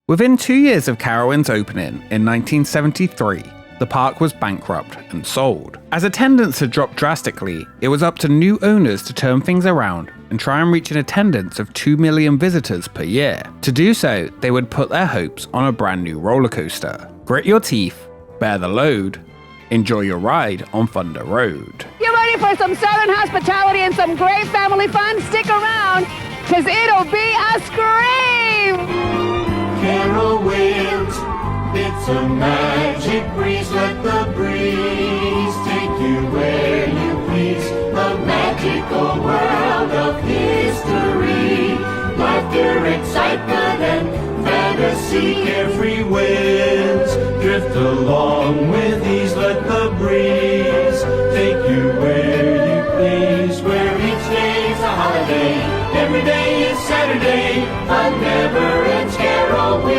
Within 2 years of Carowinds opening in 1973, the park was bankrupt and sold. As attendance had dropped drastically, it was up to new owners to turn things around and try and reach an attendance of 2 million visitors per year. To do so, they would put their hopes on a brand new roller coaster. Grit your teeth, bear the load, enjoy your ride on Thunder Road. You ready for some Southern hospitality and some great family fun? Stick around, because it'll be a scream! Carowinds, it's a magic breeze. Let the breeze take you where you please. A magical world of history. Laughter, excitement, and fantasy. Carefree winds drift along with ease. Let the breeze take you where you please. Where each day's a holiday, every day is Saturday. Fun never ends. Carowinds.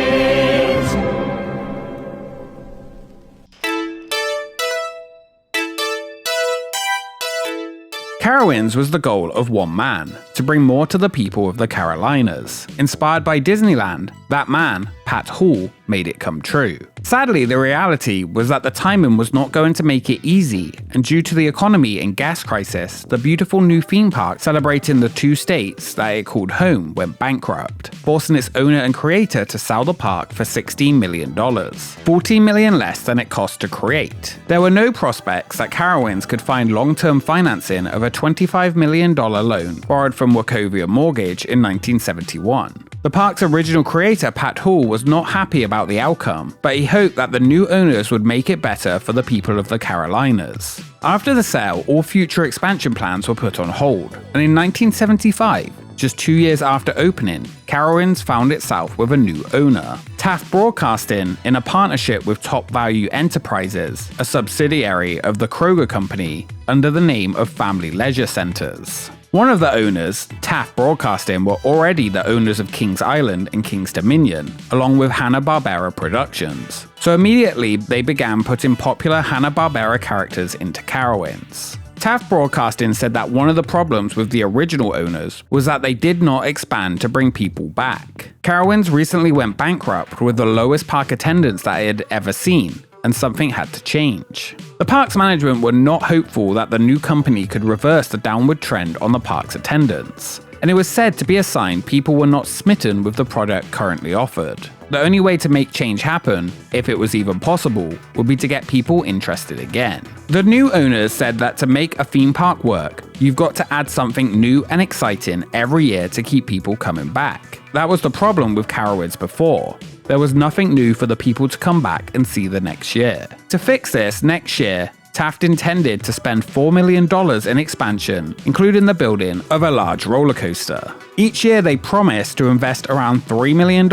Carowinds was the goal of one man, to bring more to the people of the Carolinas. Inspired by Disneyland, that man, Pat Hall, made it come true. Sadly, the reality was that the timing was not going to make it easy, and due to the economy and gas crisis, the beautiful new theme park celebrating the 2 states that it called home went bankrupt, forcing its owner and creator to sell the park for $16 million, $14 million less than it cost to create. There were no prospects that Carowinds could find long-term financing of a $25 million loan borrowed from Wachovia Mortgage in 1971. The park's original creator, Pat Hall, was not happy about the outcome, but he hoped that the new owners would make it better for the people of the Carolinas. After the sale, all future expansion plans were put on hold, and in 1975, just 2 years after opening, Carowinds found itself with a new owner. Taft Broadcasting, in a partnership with Top Value Enterprises, a subsidiary of the Kroger Company, under the name of Family Leisure Centers. One of the owners, Taft Broadcasting, were already the owners of Kings Island and Kings Dominion, along with Hanna-Barbera Productions. So immediately, they began putting popular Hanna-Barbera characters into Carowinds. Taft Broadcasting said that one of the problems with the original owners was that they did not expand to bring people back. Carowinds recently went bankrupt with the lowest park attendance that it had ever seen, and something had to change. The park's management were not hopeful that the new company could reverse the downward trend on the park's attendance, and it was said to be a sign people were not smitten with the product currently offered. The only way to make change happen, if it was even possible, would be to get people interested again. The new owners said that to make a theme park work, you've got to add something new and exciting every year to keep people coming back. That was the problem with Carowinds before. There was nothing new for the people to come back and see the next year. To fix this, next year, Taft intended to spend $4 million in expansion, including the building of a large roller coaster. Each year they promised to invest around $3 million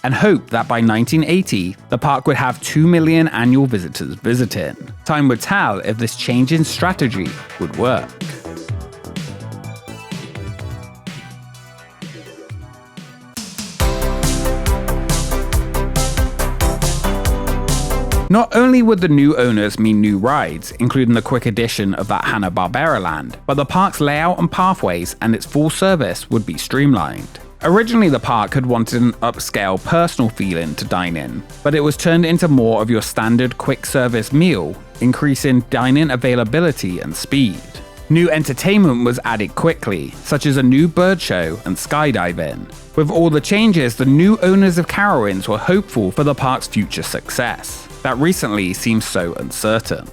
and hoped that by 1980, the park would have 2 million annual visitors visiting. Time would tell if this change in strategy would work. Not only would the new owners mean new rides, including the quick addition of that Hanna-Barbera land, but the park's layout and pathways and its full service would be streamlined. Originally, the park had wanted an upscale, personal feeling to dine in, but it was turned into more of your standard quick service meal, increasing dining availability and speed. New entertainment was added quickly, such as a new bird show and skydiving. With all the changes, the new owners of Carowinds were hopeful for the park's future success. That recently seems so uncertain.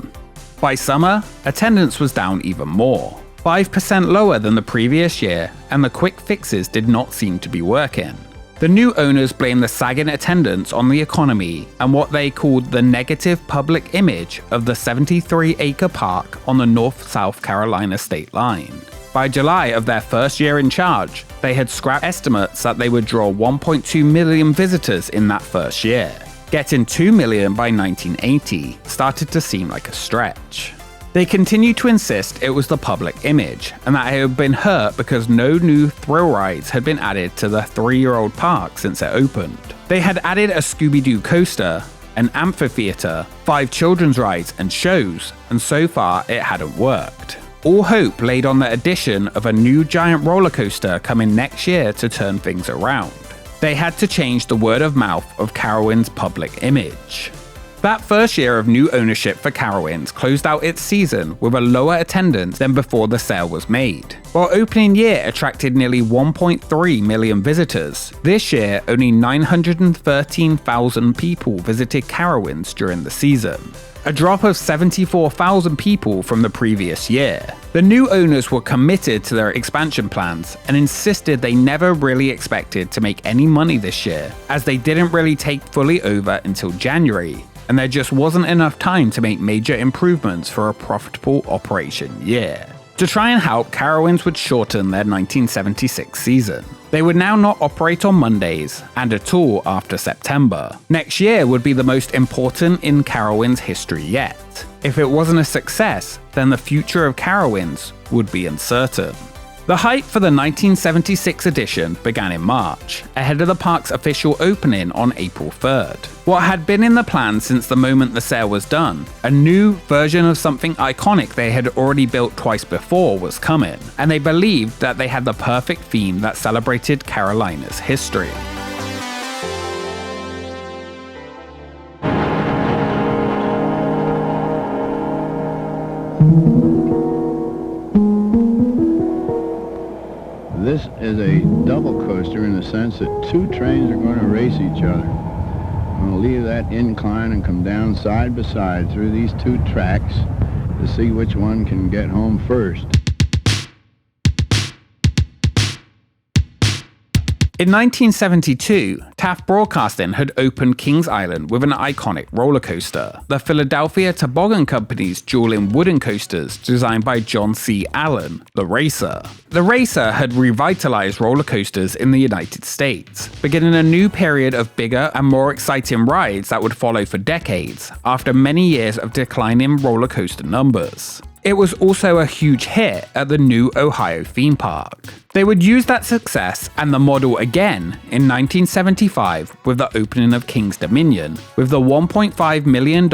By summer, attendance was down even more, 5% lower than the previous year, and the quick fixes did not seem to be working. The new owners blamed the sagging attendance on the economy and what they called the negative public image of the 73-acre park on the North-South Carolina state line. By July of their first year in charge, they had scrapped estimates that they would draw 1.2 million visitors in that first year. Getting 2 million by 1980 started to seem like a stretch. They continued to insist it was the public image, and that it had been hurt because no new thrill rides had been added to the 3-year-old park since it opened. They had added a Scooby-Doo coaster, an amphitheater, 5 children's rides and shows, and so far it hadn't worked. All hope laid on the addition of a new giant roller coaster coming next year to turn things around. They had to change the word of mouth of Carowinds' public image. That first year of new ownership for Carowinds closed out its season with a lower attendance than before the sale was made. While opening year attracted nearly 1.3 million visitors, this year only 913,000 people visited Carowinds during the season, a drop of 74,000 people from the previous year. The new owners were committed to their expansion plans and insisted they never really expected to make any money this year, as they didn't really take fully over until January, and there just wasn't enough time to make major improvements for a profitable operation year. To try and help, Carowinds would shorten their 1976 season. They would now not operate on Mondays, and at all after September. Next year would be the most important in Carowinds history yet. If it wasn't a success, then the future of Carowinds would be uncertain. The hype for the 1976 edition began in March, ahead of the park's official opening on April 3rd. What had been in the plan since the moment the sale was done, a new version of something iconic they had already built twice before, was coming, and they believed that they had the perfect theme that celebrated Carolina's history. This is a double coaster in the sense that two trains are going to race each other. I'm going to leave that incline and come down side by side through these two tracks to see which one can get home first. In 1972, Taft Broadcasting had opened Kings Island with an iconic roller coaster, the Philadelphia Toboggan Company's dueling wooden coasters designed by John C. Allen, the Racer. The Racer had revitalized roller coasters in the United States, beginning a new period of bigger and more exciting rides that would follow for decades, after many years of declining roller coaster numbers. It was also a huge hit at the new Ohio theme park. They would use that success and the model again in 1975 with the opening of King's Dominion with the $1.5 million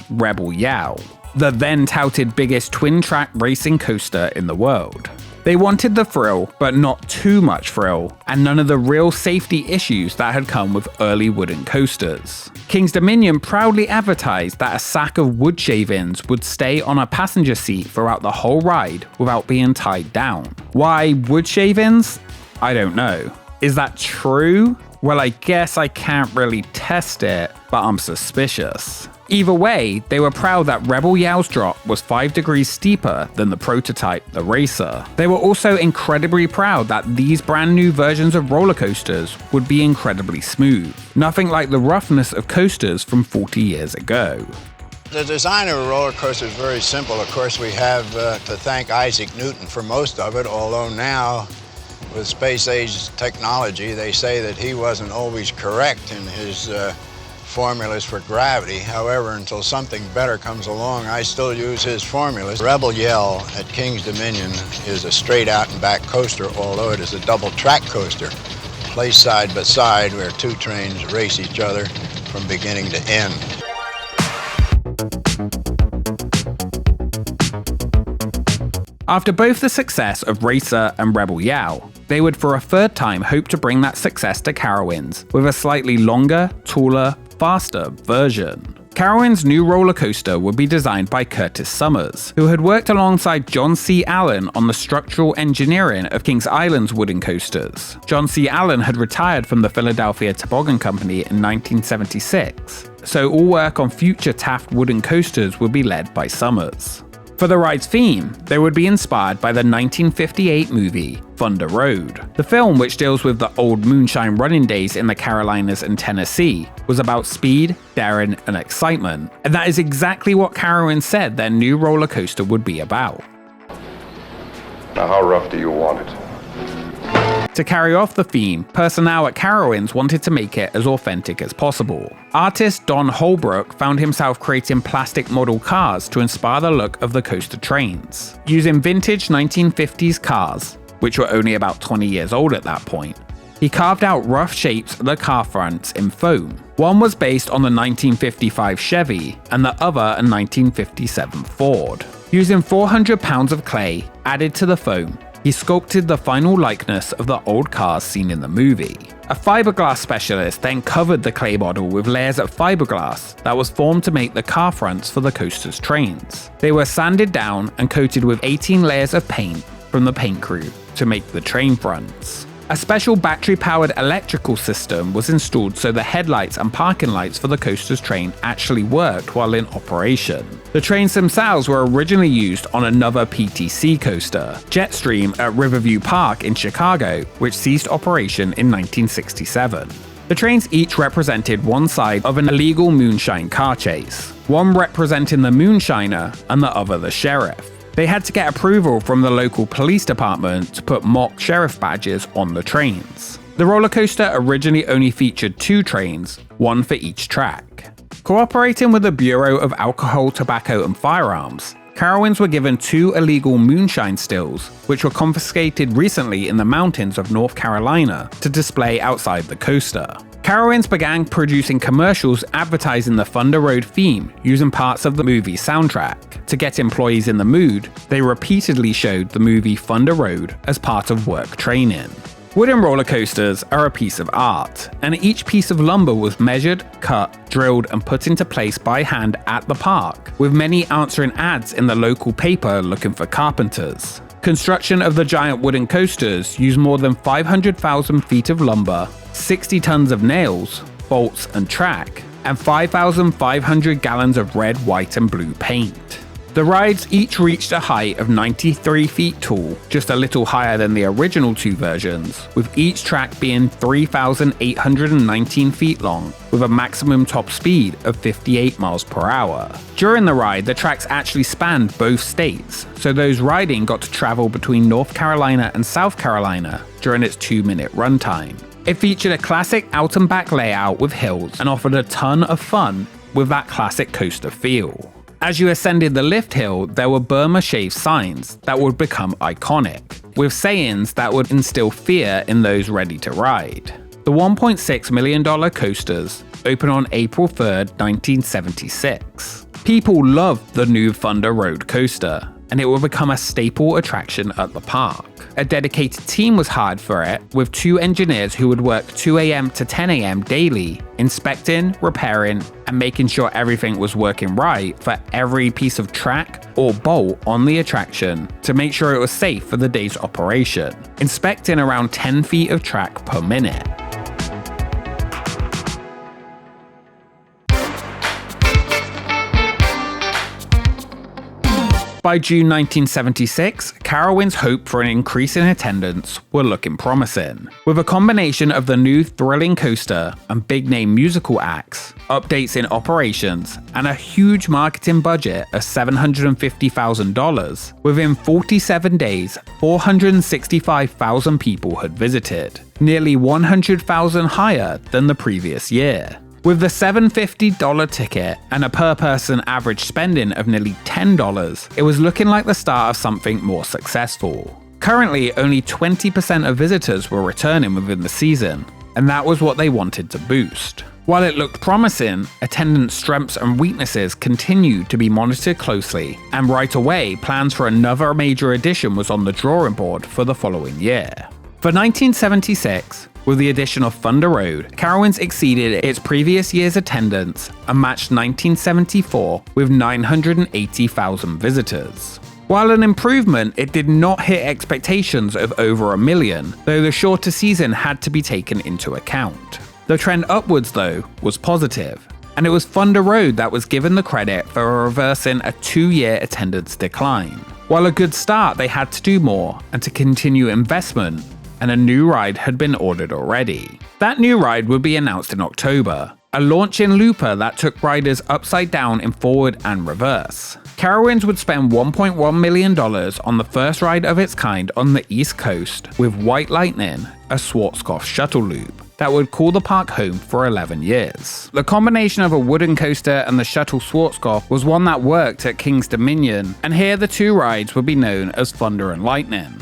Rebel Yow, the then touted biggest twin-track racing coaster in the world. They wanted the thrill, but not too much thrill, and none of the real safety issues that had come with early wooden coasters. King's Dominion proudly advertised that a sack of wood shavings would stay on a passenger seat throughout the whole ride without being tied down. Why wood shavings? I don't know. Is that true? Well, I guess I can't really test it, but I'm suspicious. Either way, they were proud that Rebel Yow's drop was 5 degrees steeper than the prototype, the Racer. They were also incredibly proud that these brand new versions of roller coasters would be incredibly smooth, nothing like the roughness of coasters from 40 years ago. The design of a roller coaster is very simple. Of course, we have to thank Isaac Newton for most of it, although now, with space-age technology, they say that he wasn't always correct in his formulas for gravity. However, until something better comes along, I still use his formulas. Rebel Yell at King's Dominion is a straight out and back coaster, although it is a double track coaster, placed side by side where two trains race each other from beginning to end. After both the success of Racer and Rebel Yow, they would for a third time hope to bring that success to Carowinds with a slightly longer, taller, faster version. Carowinds' new roller coaster would be designed by Curtis Summers, who had worked alongside John C. Allen on the structural engineering of Kings Island's wooden coasters. John C. Allen had retired from the Philadelphia Toboggan Company in 1976, so all work on future Taft wooden coasters would be led by Summers. For the ride's theme, they would be inspired by the 1958 movie Thunder Road. The film, which deals with the old moonshine running days in the Carolinas and Tennessee, was about speed, daring, and excitement, and that is exactly what Carowinds said their new roller coaster would be about. Now, how rough do you want it? To carry off the theme, personnel at Carowinds wanted to make it as authentic as possible. Artist Don Holbrook found himself creating plastic model cars to inspire the look of the coaster trains. Using vintage 1950s cars, which were only about 20 years old at that point, he carved out rough shapes of the car fronts in foam. One was based on the 1955 Chevy, and the other a 1957 Ford. Using 400 pounds of clay added to the foam, he sculpted the final likeness of the old cars seen in the movie. A fiberglass specialist then covered the clay model with layers of fiberglass that was formed to make the car fronts for the coaster's trains. They were sanded down and coated with 18 layers of paint from the paint crew to make the train fronts. A special battery-powered electrical system was installed so the headlights and parking lights for the coaster's train actually worked while in operation. The trains themselves were originally used on another PTC coaster, Jetstream at Riverview Park in Chicago, which ceased operation in 1967. The trains each represented one side of an illegal moonshine car chase, one representing the moonshiner and the other the sheriff. They had to get approval from the local police department to put mock sheriff badges on the trains. The roller coaster originally only featured 2 trains, one for each track. Cooperating with the Bureau of Alcohol, Tobacco and Firearms, Carowinds were given 2 illegal moonshine stills, which were confiscated recently in the mountains of North Carolina to display outside the coaster. Carowinds began producing commercials advertising the Thunder Road theme using parts of the movie soundtrack. To get employees in the mood, they repeatedly showed the movie Thunder Road as part of work training. Wooden roller coasters are a piece of art, and each piece of lumber was measured, cut, drilled, and put into place by hand at the park, with many answering ads in the local paper looking for carpenters. Construction of the giant wooden coasters used more than 500,000 feet of lumber, 60 tons of nails, bolts, and track, and 5,500 gallons of red, white, and blue paint. The rides each reached a height of 93 feet tall, just a little higher than the original 2 versions, with each track being 3,819 feet long, with a maximum top speed of 58 miles per hour. During the ride, the tracks actually spanned both states, so those riding got to travel between North Carolina and South Carolina during its 2-minute runtime. It featured a classic out and back layout with hills and offered a ton of fun with that classic coaster feel. As you ascended the lift hill, there were Burma-shaped signs that would become iconic, with sayings that would instill fear in those ready to ride. The $1.6 million coasters opened on April 3, 1976. People loved the new Thunder Road coaster, and it would become a staple attraction at the park. A dedicated team was hired for it, with 2 engineers who would work 2 a.m. to 10 a.m. daily, inspecting, repairing, and making sure everything was working right for every piece of track or bolt on the attraction to make sure it was safe for the day's operation, inspecting around 10 feet of track per minute. By June 1976, Carowinds' hope for an increase in attendance were looking promising. With a combination of the new thrilling coaster and big-name musical acts, updates in operations, and a huge marketing budget of $750,000, within 47 days, 465,000 people had visited, nearly 100,000 higher than the previous year. With the $750 ticket and a per-person average spending of nearly $10, it was looking like the start of something more successful. Currently, only 20% of visitors were returning within the season, and that was what they wanted to boost. While it looked promising, attendance strengths and weaknesses continued to be monitored closely, and right away, plans for another major addition was on the drawing board for the following year. For 1976, with the addition of Thunder Road, Carowinds exceeded its previous year's attendance and matched 1974 with 980,000 visitors. While an improvement, it did not hit expectations of over 1 million, though the shorter season had to be taken into account. The trend upwards, though, was positive, and it was Thunder Road that was given the credit for reversing a 2-year attendance decline. While a good start, they had to do more and to continue investment, and a new ride had been ordered already. That new ride would be announced in October, a launch-in looper that took riders upside down in forward and reverse. Carowinds would spend $1.1 million on the first ride of its kind on the East Coast with White Lightning, a Schwarzkopf shuttle loop that would call the park home for 11 years. The combination of a wooden coaster and the shuttle Schwarzkopf was one that worked at King's Dominion, and here the 2 rides would be known as Thunder and Lightning.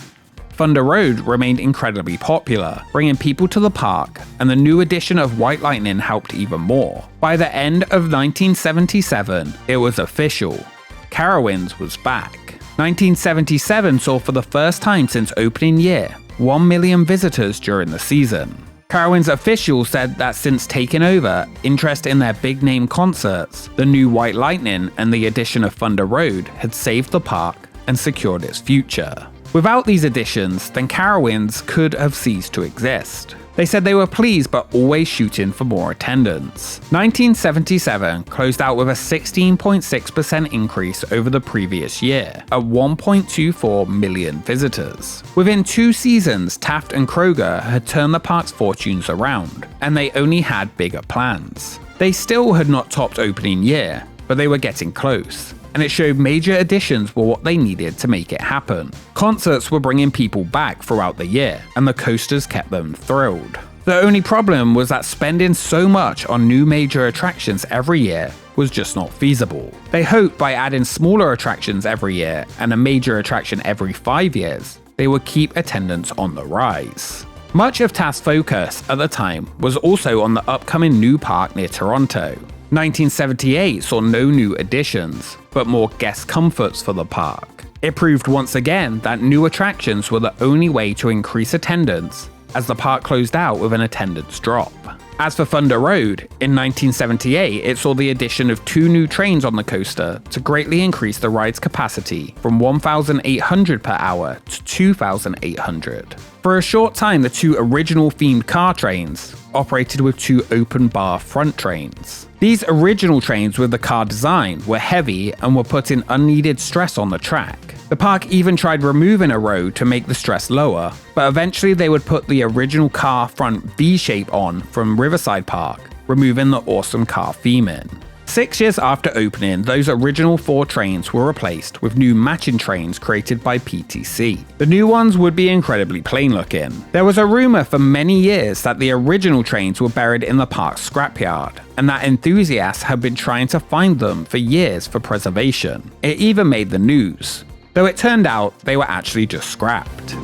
Thunder Road remained incredibly popular, bringing people to the park, and the new addition of White Lightning helped even more. By the end of 1977, it was official. Carowinds was back. 1977 saw for the first time since opening year 1 million visitors during the season. Carowinds officials said that since taking over, interest in their big-name concerts, the new White Lightning and the addition of Thunder Road had saved the park and secured its future. Without these additions, then Carowinds could have ceased to exist. They said they were pleased but always shooting for more attendance. 1977 closed out with a 16.6% increase over the previous year, at 1.24 million visitors. Within 2 seasons, Taft and Kroger had turned the park's fortunes around, and they only had bigger plans. They still had not topped opening year, but they were getting close, and it showed major additions were what they needed to make it happen. Concerts were bringing people back throughout the year, and the coasters kept them thrilled. The only problem was that spending so much on new major attractions every year was just not feasible. They hoped by adding smaller attractions every year and a major attraction every 5 years, they would keep attendance on the rise. Much of Taft's focus at the time was also on the upcoming new park near Toronto. 1978 saw no new additions, but more guest comforts for the park. It proved once again that new attractions were the only way to increase attendance, as the park closed out with an attendance drop. As for Thunder Road, in 1978 it saw the addition of 2 new trains on the coaster to greatly increase the ride's capacity from 1,800 per hour to 2,800. For a short time, the 2 original themed car trains operated with 2 open bar front trains. These original trains with the car design were heavy and were putting unneeded stress on the track. The park even tried removing a road to make the stress lower, but eventually they would put the original car front V-shape on from Riverside Park, removing the awesome car theming. 6 years after opening, those original 4 trains were replaced with new matching trains created by PTC. The new ones would be incredibly plain looking. There was a rumor for many years that the original trains were buried in the park's scrapyard, and that enthusiasts had been trying to find them for years for preservation. It even made the news, though it turned out they were actually just scrapped.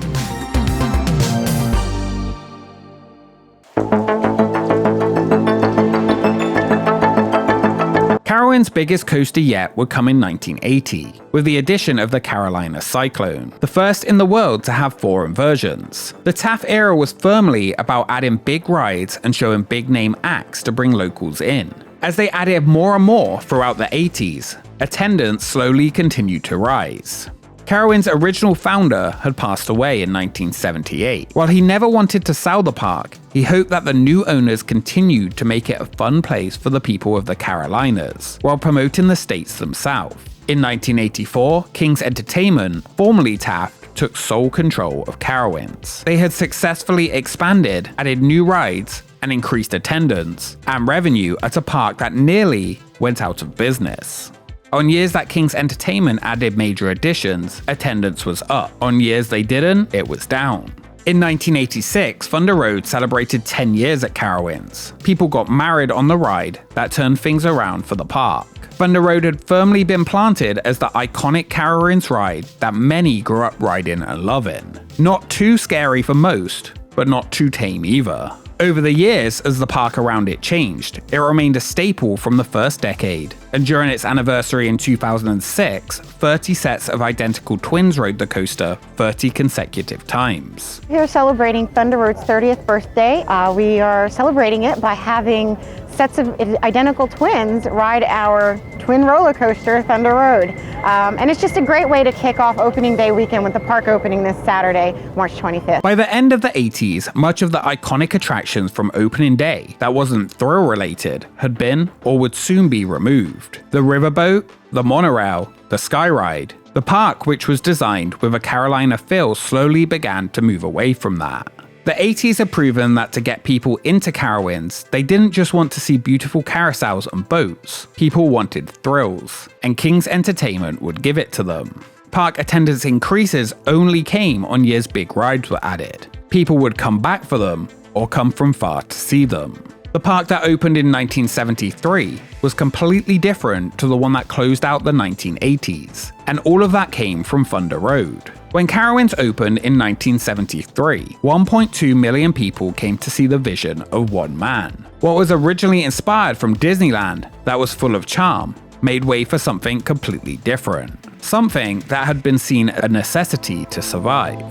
Carowinds' biggest coaster yet would come in 1980, with the addition of the Carolina Cyclone, the first in the world to have 4 inversions. The Taft era was firmly about adding big rides and showing big-name acts to bring locals in. As they added more and more throughout the 80s, attendance slowly continued to rise. Carowinds' original founder had passed away in 1978. While he never wanted to sell the park, he hoped that the new owners continued to make it a fun place for the people of the Carolinas, while promoting the states themselves. In 1984, King's Entertainment, formerly Taft, took sole control of Carowinds. They had successfully expanded, added new rides, and increased attendance and revenue at a park that nearly went out of business. On years that King's Entertainment added major additions, attendance was up. On years they didn't, it was down. In 1986, Thunder Road celebrated 10 years at Carowinds. People got married on the ride that turned things around for the park. Thunder Road had firmly been planted as the iconic Carowinds ride that many grew up riding and loving. Not too scary for most, but not too tame either. Over the years, as the park around it changed, it remained a staple from the first decade, and during its anniversary in 2006, 30 sets of identical twins rode the coaster 30 consecutive times. We are celebrating Thunder Road's 30th birthday. We are celebrating it by having sets of identical twins ride our twin roller coaster, Thunder Road. And it's just a great way to kick off opening day weekend with the park opening this Saturday, March 25th. By the end of the 80s, much of the iconic attractions from opening day that wasn't thrill related had been or would soon be removed. The riverboat, the monorail, the sky ride. The park, which was designed with a Carolina feel, slowly began to move away from that. The 80s have proven that to get people into Carowinds, they didn't just want to see beautiful carousels and boats. People wanted thrills, and King's Entertainment would give it to them. Park attendance increases only came on years big rides were added. People would come back for them, or come from far to see them. The park that opened in 1973 was completely different to the one that closed out the 1980s, and all of that came from Thunder Road. When Carowinds opened in 1973, 1.2 million people came to see the vision of one man. What was originally inspired from Disneyland, that was full of charm, made way for something completely different. something that had been seen a necessity to survive.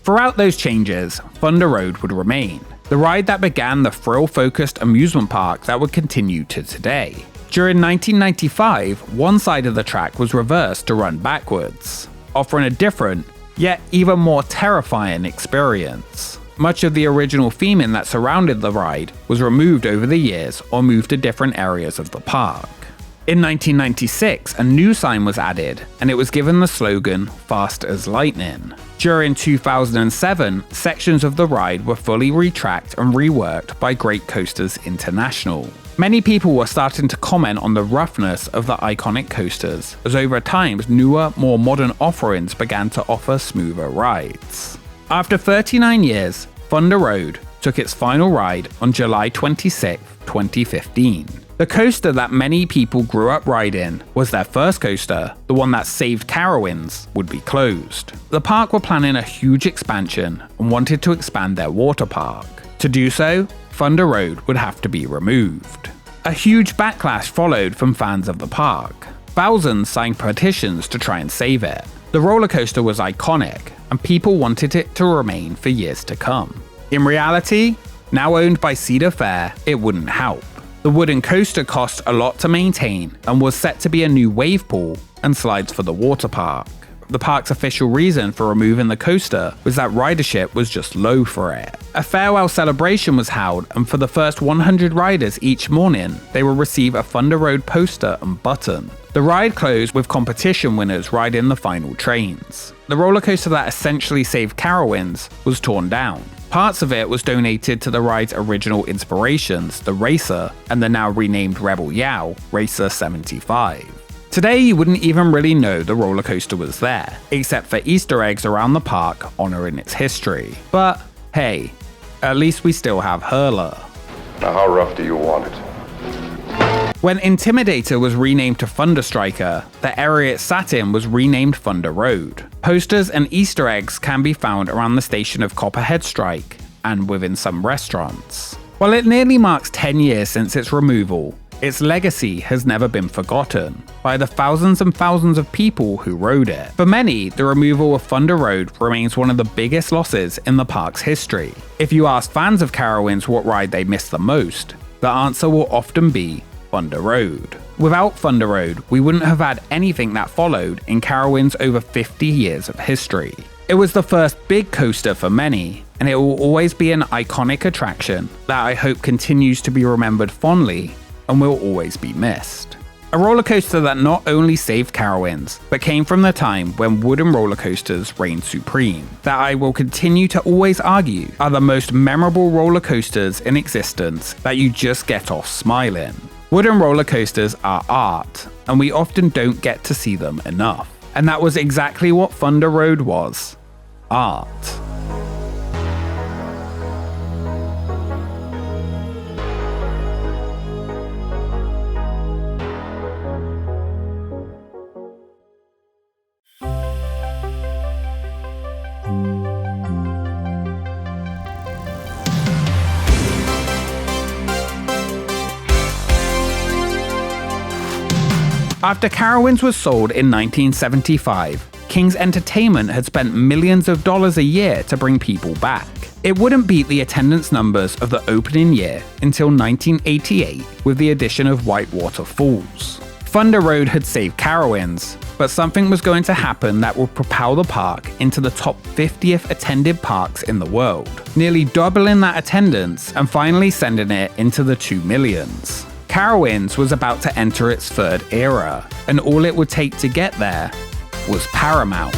Throughout those changes, Thunder Road would remain, the ride that began the thrill-focused amusement park that would continue to today. During 1995, one side of the track was reversed to run backwards, offering a different, yet even more terrifying experience. Much of the original theming that surrounded the ride was removed over the years or moved to different areas of the park. In 1996, a new sign was added, and it was given the slogan, "Fast as Lightning." During 2007, sections of the ride were fully retracked and reworked by Great Coasters International. Many people were starting to comment on the roughness of the iconic coasters, as over time, newer, more modern offerings began to offer smoother rides. After 39 years, Thunder Road took its final ride on July 26, 2015. The coaster that many people grew up riding was their first coaster, the one that saved Carowinds, would be closed. The park were planning a huge expansion and wanted to expand their water park. To do so, Thunder Road would have to be removed. A huge backlash followed from fans of the park. Thousands signed petitions to try and save it. The roller coaster was iconic, and people wanted it to remain for years to come. In reality, now owned by Cedar Fair, it wouldn't help. The wooden coaster cost a lot to maintain and was set to be a new wave pool and slides for the water park. The park's official reason for removing the coaster was that ridership was just low for it. A farewell celebration was held, and for the first 100 riders each morning, they will receive a Thunder Road poster and button. The ride closed with competition winners riding the final trains. The roller coaster that essentially saved Carowinds was torn down. Parts of it was donated to the ride's original inspirations, the Racer, and the now renamed Rebel Yow, Racer 75. Today you wouldn't even really know the roller coaster was there, except for Easter eggs around the park honoring its history. But hey, at least we still have Hurler. Now how rough do you want it? When Intimidator was renamed to Thunder Striker, the area it sat in was renamed Thunder Road. Posters and Easter eggs can be found around the station of Copperhead Strike and within some restaurants. While it nearly marks 10 years since its removal, its legacy has never been forgotten by the thousands and thousands of people who rode it. For many, the removal of Thunder Road remains one of the biggest losses in the park's history. If you ask fans of Carowinds what ride they miss the most, the answer will often be Thunder Road. Without Thunder Road, we wouldn't have had anything that followed in Carowinds' over 50 years of history. It was the first big coaster for many, and it will always be an iconic attraction that I hope continues to be remembered fondly and will always be missed. A roller coaster that not only saved Carowinds, but came from the time when wooden roller coasters reigned supreme, that I will continue to always argue are the most memorable roller coasters in existence that you just get off smiling. Wooden roller coasters are art, and we often don't get to see them enough. And that was exactly what Thunder Road was. Art. After Carowinds was sold in 1975, King's Entertainment had spent millions of dollars a year to bring people back. It wouldn't beat the attendance numbers of the opening year until 1988 with the addition of Whitewater Falls. Thunder Road had saved Carowinds, but something was going to happen that would propel the park into the top 50th attended parks in the world, nearly doubling that attendance and finally sending it into the 2 millions. Carowinds was about to enter its third era, and all it would take to get there was Paramount.